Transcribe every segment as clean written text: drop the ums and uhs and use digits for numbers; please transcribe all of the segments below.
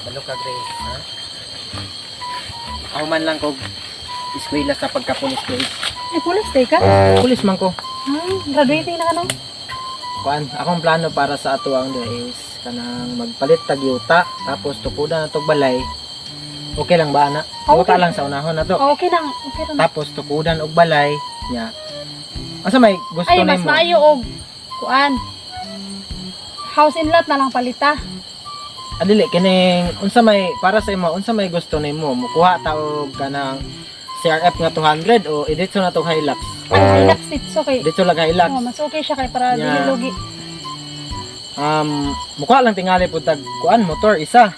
Balo ka, Grace, ha? Ako man lang ko eskwela sa pagkapulis, Grace. Eh, pulis day ka? Pulis man ko. Graduating na ka no? Kuan, akong plano para sa ato ang is kanang magpalit tag yuta tapos tukudan na tog balay. Okay lang ba ana? Yuta Okay. lang sa unahon na to. Oh, okay lang. Okay lang. Tapos tukudan og balay nya. Asa may gusto Ay, mas nimo? maayo og kuan. House in lot na lang palita. Adili kining unsa may para sa imo, unsa may gusto nimo? Mukuha ta og kanang CRF nga 200 o editso na tog Hilux. Ay, Hilux it's okay. Dito lang Hilux. Oh, mas okay siya kay para Yeah. dili lugi. Mukha lang tingali po tag kuan motor isa.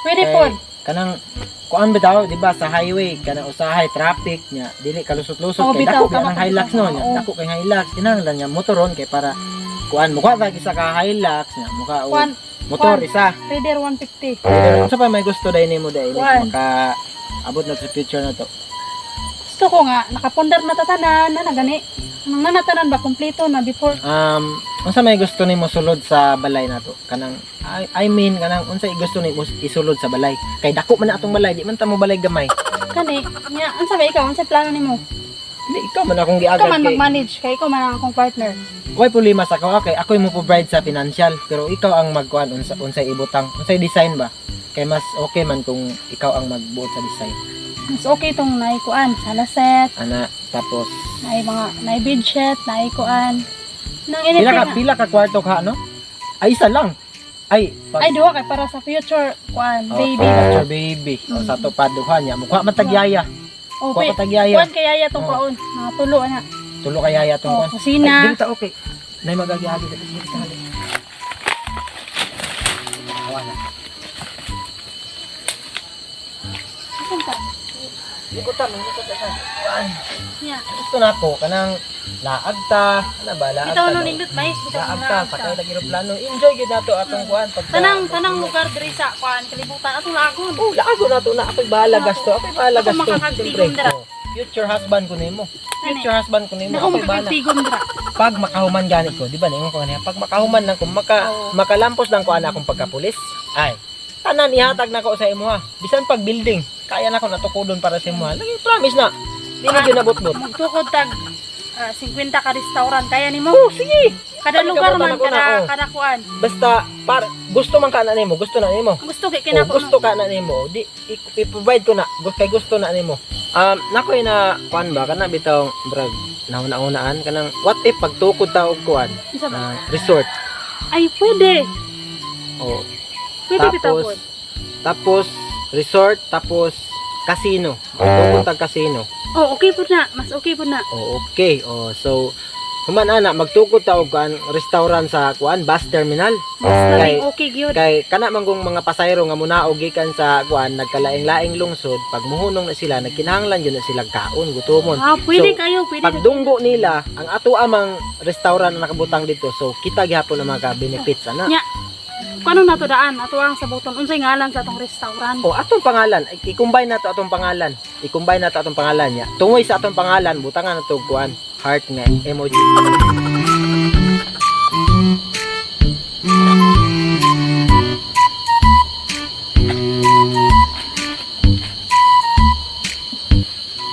Pwede Kay po. kanang kuan bitaw di ba sa highway kanang usahay traffic nya dili kalusot-lusot Oh, kay bitaw, dako kanang tama, Hilux tama, no nya oo. dako kay Hilux kinahanglan nya motoron kay para kuan mukha ta isa ka Hilux nya mukha og Kuan, motor kuan. isa. Raider 150. Pero unsa pa may gusto dai nimo dai Kuan. maka abot na sa future na to. Gusto ko nga nakapundar na tatanan na gani. Nang nanatanan ba kompleto na before. Unsa may gusto nimo sulod sa balay nato? Kanang I mean kanang unsa gusto nimo isulod sa balay? Kay dako man na atong balay, di man ta mo balay gamay. Kani, nya unsa ba ikaw? Unsa plano nimo? Di ikaw man akong Ikaw giagad man kay. mag-manage kay ikaw man ang akong partner. Way problema sa ako kay ako mo provide sa financial, pero ikaw ang magkuan unsay ibutang, unsay design ba? Kay mas okay man kung ikaw ang magbuot sa design. Mas okay tong naikuan, sala set, Ana tapos naay bedsheet, naikuan. Nang pila ka kwarto ka no? Ay isa lang. Ay Ay duha kay para sa future kuan, baby. Future baby. O sa to paduhan niya. Mukha matagyaya. Okay. Kuha patagyaya. Kuan kay yaya tong Oh. kuan, mga tulo ana. Tulo kayaya tong Oh, kuan. kusina. Ay, dito okay. Nay magagyagi dito. Dito hali. Awana. Asan ka? Likutan, likutan ka. Kuan. Nya. Gusto na ko kanang laag ta, ana ba laag Bitaw ta. no no? nindot mais, bitaw Laag na. ta, sakay tag eroplano. Enjoy gid nato atong kuan pag Tanang lugar diri sa kuan, kalibutan atong lagon. Oh, laago na to na ako'y bahala gasto. Ako'y bahala Ako gasto. makakagtigom dira. oh, future husband ko nimo. Future husband ko nimo. Na kung Ako'y bahala. magtigom dira. Pag makahuman gani ko, di ba ningon ko kaniya, pag makahuman lang ko, Oo. makalampos lang ko ana akong pagkapulis. Ay, tanan ihatag na ko sa imo ha. Bisan pag building, kaya na ko natukudon para sa imo ha. Lagi promise na. Di na ginabot-bot. Magtukod tag 50 ka restaurant kaya nimo. Oh, sige. Kada lugar man, Pagkabutan ako na, oh. kada kuan. Basta gusto man ka na nimo, gusto na nimo. Gusto kay Oh, kinako. gusto ka na nimo, di i-provide ko na. Kay gusto na nimo. Nakoy na kuan ba kana bitaw brag nauna-unaan kanang what if pagtukod ta og kuan Isa ba? na resort. Ay pwede. Oh, Pwede bitaw po. tapos resort, tapos casino. Tukod tag casino. Oh, okay po na. Mas okay po na. Oh, okay. Oh, so human ana magtukod ta og kuan restaurant sa kuan bus terminal. Mas Kay- labing okay gyud. Kay kana man kung mga pasayro nga munaog gikan sa kuan nagkalaing-laing lungsod, pag muhunong na sila nagkinahanglan yun na sila kaon gutomon. Ah, pwede So, kayo, pwede. Pag dunggo nila, ang ato amang restaurant na nakabutang dito, so kita gyapon ang mga benefits ana. Nya. Kano na to daan? Ato ang sa buton. Unsay ngalan sa atong restaurant? O atong pangalan, i-combine na to atong pangalan. I-combine na to atong pangalan niya. Tungoy sa atong pangalan, butangan na to kuan heart nga emoji.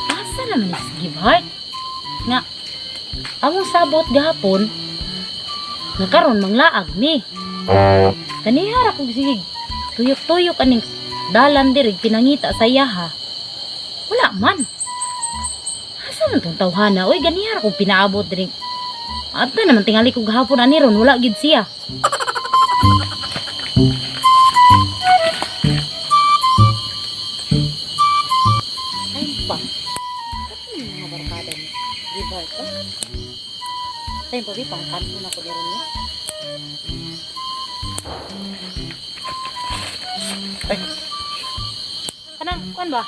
Asa naman is give heart? Nga, among sabot gahapon, nga karon manglaag ni. Kanihara kong sige, tuyok-tuyok aning dalan dirig pinangita sa iyaha. Wala man. Asa man tong tawhana? Uy, ganihara kong pinaabot dirig. At na naman tingali ko gahapon ani ron, wala gid siya. Ay pa. Kasi yung mga barkada ni give heart ka? Tayo pa, pang kanto na ko diron niya. Ay, Kanang kuan ba?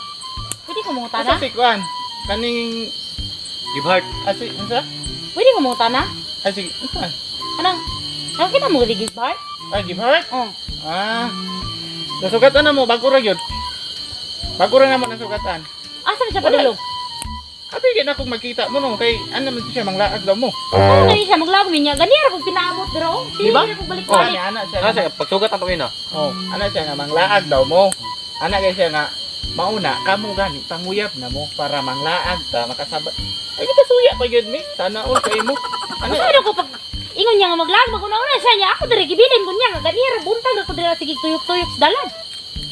Pwede ko mong Asa tana? si Kuan? Kaning Gibhart. Asi, unsa? Pwede ko mong tana? Asi, unsa? Kanang kita mo di give heart? Ah, Gibhart? Oh. Ah. Nasugatan na mo, bago ra gyud. Bago ra naman nasugatan. Asa na siya padulong? Abi gina kung makita mo no kay ano man siya manglaag daw mo. Ano na siya maglago niya? Ganira kung pinaabot diro. Di ba? Kung Oh, balik-balik. ana siya. Kasi pagsugat ato ina. Oh, ana siya nga manglaag daw mo. Ana kay siya nga mauna kamo gani panguyab na mo para manglaag ta makasabot. Ay kita suya pa gyud mi. Sana all kay mo. Ano? Ano ko pag ingon niya nga maglago maguna-una siya niya ako diri gibilin ko niya nga ganira buntag ako diri sige tuyok-tuyok sa dalan.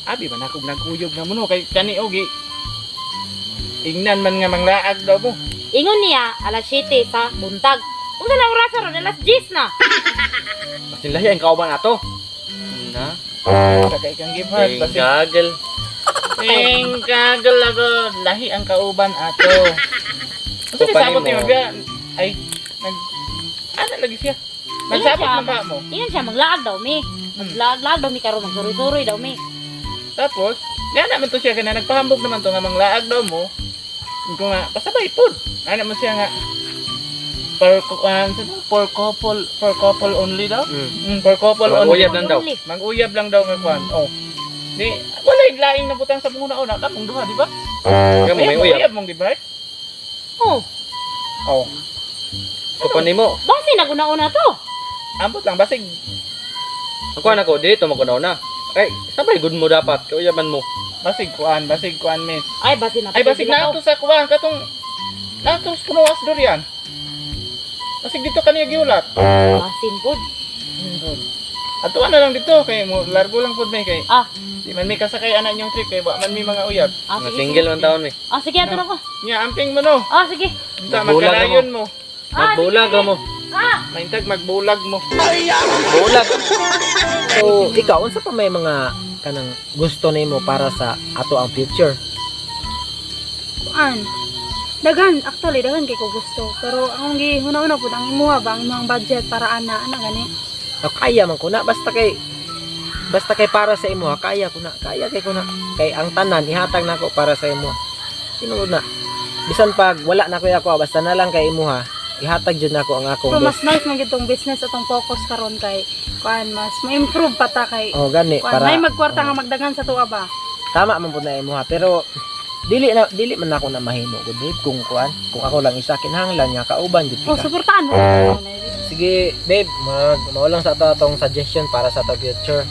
Abi man ako nagkuyog na mo no kay kani ogi. Ingnan man nga manglaag daw mo. Ingon niya alas 7 sa buntag. Unsa na oras ron alas 10 na. Masilahi ang kauban ato. Na. Kay kang gift basi. Gagel. Kagal ako lahi ang kauban ato. Kasi Kupanin sabot mo. ni Mabia ay nag ano lagi siya. Nagsabot na ba mo? Ingon siya maglaag daw mi. Maglaag daw mi karon magsuroy-suroy daw mi. Tapos, nga naman to siya kana nagpahambog naman to nga manglaag daw mo. Ko nga pasabay pod. Ano mo siya nga for couple only daw. For couple only. Mag-uyab lang daw. Mag-uyab lang daw nga kwan. Oh. Di wala laing nabutang sa muna-una kamong duha, di ba? Kamo may uyab. mong di ba? Oh, Oh. Kupanin mo. basi na una to. Ambot lang basig. Ako ako dito maguna-una. Kay sabay good mo dapat kauyaban mo. Basig kuan, miss. Ay basi na. Ay basig na ato sa kuan katong nato sa kunuwas durian. Basig dito kaniya giulat. Basin pud. Ato na lang dito kay mo largo lang pud may kay. Ah, Di man may kasakay ana inyong trip kay wa man may mga uyab. Mga sige. single man taon mi. Ah, sige ato na ko. Nya amping mo no. Ah, sige. Unta Magbulag magkalayon mo. Magbulag mo. Ah, Maintag magbulag mo. Magbulag. So, ikaw unsa pa may mga kanang gusto nimo para sa ato ang future? Kuan. Daghan, actually daghan kay ko gusto. Pero ang gihuna-una pud ang imuha ba ang imong budget para ana gani. So, kaya man ko na basta kay para sa imo, kaya ko na. Kaya kay ko na. Kay ang tanan ihatag nako para sa imo. Tinuod na. Bisan pag wala na ko ako, basta na lang kay imo ha. Ihatag jud nako ang akong Pero best. mas nice man gid tong business atong focus karon kay kuan mas ma-improve pa ta kay Oh, gani kuan para may magkwarta nga magdaghan sa tuwa ba. tama man pud na imo ha. Pero dili man ako na mahimo gud babe kung kuan. Kung ako lang isa kinahanglan niya kauban jud Oh, ka. suportahan mo. Sige, babe, maulang sa ato atong suggestion para sa ato future.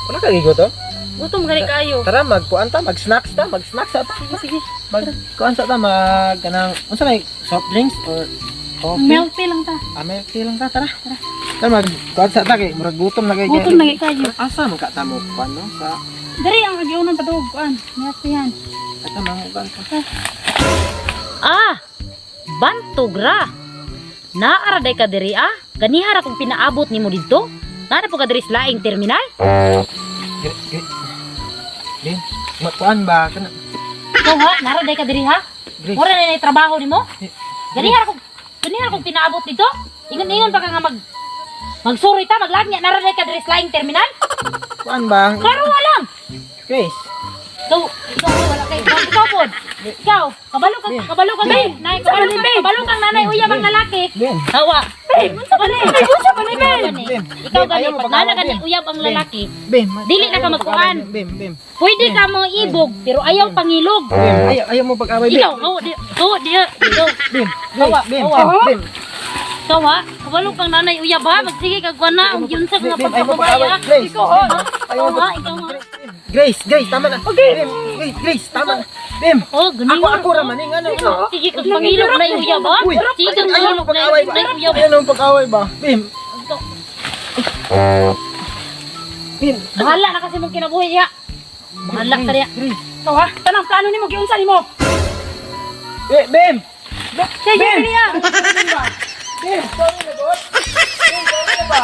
Wala ka gigo to? Gutom gani kayo. Tara magkuan ta, mag-snacks ta ta. Sige. Magkuan sa ta mag kanang unsa may soft drinks or coffee? Milk tea lang ta. Milk tea lang ta, tara. Tara magkuan sa ta kay murag gutom na kay. Gutom na kayo. Asa man ka ta mo kuan no sa Dari ang agiunan padug kuan. Milk tea yan. ata man kuan ta. ah. Bantog ra. Naaraday ka diri ah. Ganihara kung pinaabot nimo didto. Nara po ka diri sa laing terminal. Din, magkuan ba kana? Ikaw ha, naraday ka diri ha. Grace. Mura na yung trabaho nimo. Ganihara kung pinaabot dito. Ingon-ingon pa ka nga magsuroy ta, maglag niya naraday ka diri sa laing terminal. Kuan ba? Klaro walang. Grace. Ikaw wala kay ikaw pod. Ikaw, kabalo ka gay. Nay, kabalo kang nanay uyab ang lalaki. Din. Hawa. Unsa ba ni? Unsa ba ni? Ikaw gani pag nana gani uyab ang lalaki. Bim. Dili na ka magkuan. Bim. Pwede ka mo ibog pero ayaw pangilog. Bim. Ayaw mo pag-away. Bim. Ikaw, hawa di. Ikaw. Bim. Hawa, Bim. hawa. Bim. Ikaw ha, kabalo kang nanay uyab ha. Magsige ka kuan na ang yun sa nga Bim, ayaw mo pagkababaya. pag-away. Grace. Ikaw ha. Ayaw mo. Ikaw ha. Grace, tama na. Okay. Bim, Grace, tama na. Bim. Oh, ganing. Ako raman ning ano. Sige kang pangilog na uyab ha. Uy, Sige kang ayaw mo pangilog pag-away ba? na uyab. Ayaw mo pag-away ba? Bim. Bim. Bahala na kasi mong kinabuhi niya. Bahala ka niya. Grace. Ikaw ha, tanang plano nimo giunsa nimo? Bim. Sige niya. Bim. Sorry na god. Bim, sorry na ba?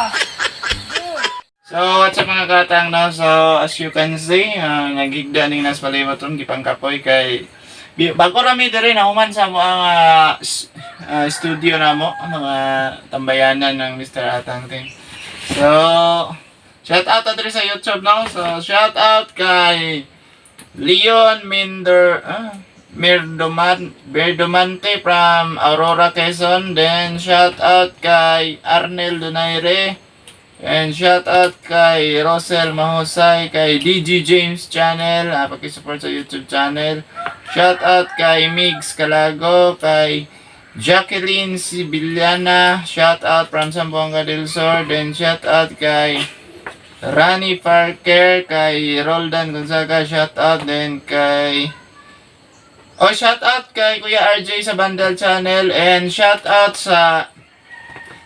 So, what's up mga katang no? So, as you can see, nagigda ning nas paliwaton gipangkapoy kay bago rami diri na human sa mga studio na mo, mga tambayanan ng Mr. Atang team. So, shout out diri sa YouTube no. So, shout out kay Leon Berdomante from Aurora, Quezon. Then, shout out kay Arnel Donaire. And shout out kay Rosel Mahusay, kay DG James Channel, pakisupport sa YouTube channel. Shout out kay Migs Calago, kay Jacqueline Sibiliana, shout out from Zamboanga del Sur, then shout out kay Rani Parker, kay Roldan Gonzaga, shout out din kay shout out kay Kuya RJ sa Bandal Channel, and shout out sa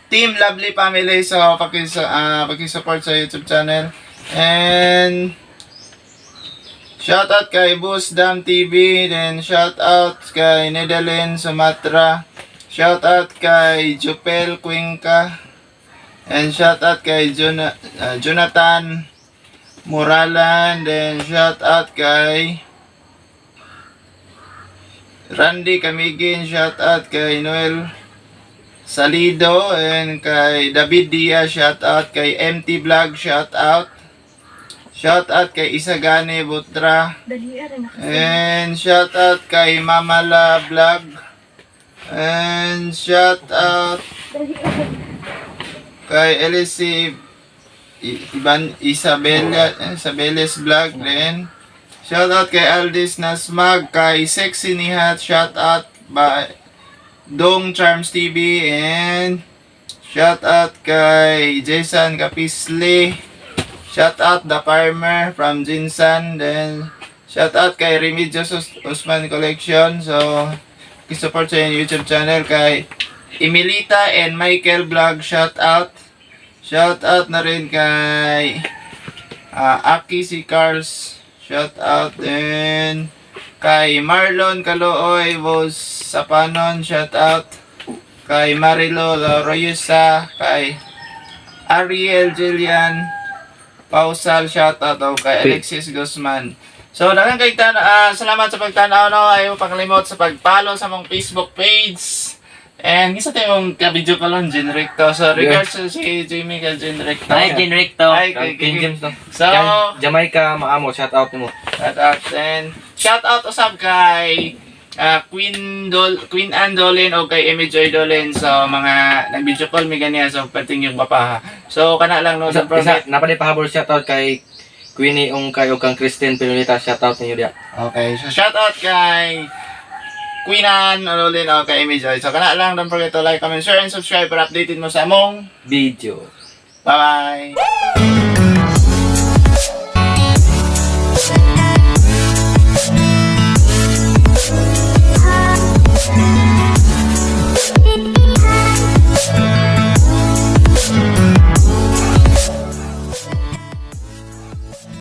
Team Lovely Family sa pakisupport sa YouTube channel. And shout out kay Boss Dam TV, then shout out kay Netherlands Sumatra, shout out kay Jupel Cuenca, and shout out kay Jonathan Moralan, then shout out kay Randy Camigin, shout out kay Noel Salido, and kay David Diaz, shout out kay MT Vlog, shout out kay Isagani Butra, and shout out kay Mamala Vlog, and shout out kay LC Isabeles Vlog, then shout out kay Aldis Nasmag, kay Sexy Nihat, shout out by Dong Charms TV, and shout out kay Jason Kapisli, shout out The Farmer from Jinsan, then shout out kay Remedios Usman Collection. So support sa YouTube channel kay Emilita and Michael Vlog, shout out na rin kay Aki si Cars, shout out din kay Marlon Calooy was Sapanon, shout out kay Marilo Royusa, kay Ariel Jillian Pausal, shout out kay Alexis Guzman. So daghang kay salamat sa pagtanaw, no. Ayaw pakalimot sa pag-follow sa mong Facebook page. And isa tayong ka-video ko lang, Genrecto. So regards to si Jamie ka Genrecto. Hi, Genrecto. Hi, King James to. So Jamaica, maamo, shout out mo. shout out, and shout out usab kay Queen Anne Dolen o kay Amy Joy Dolen, so mga nag-video call mi ganiya, so pating yung bapaha. So kana lang, no, don't forget. Napali pahabol shout out kay Queenie kay kang Kristen Pinolita, shout out ninyo dia. Okay, so shout out kay Queen Anne Dolen o kay Amy Joy. So kana lang, don't forget to like, comment, share, and subscribe para updated mo sa among Video. bye.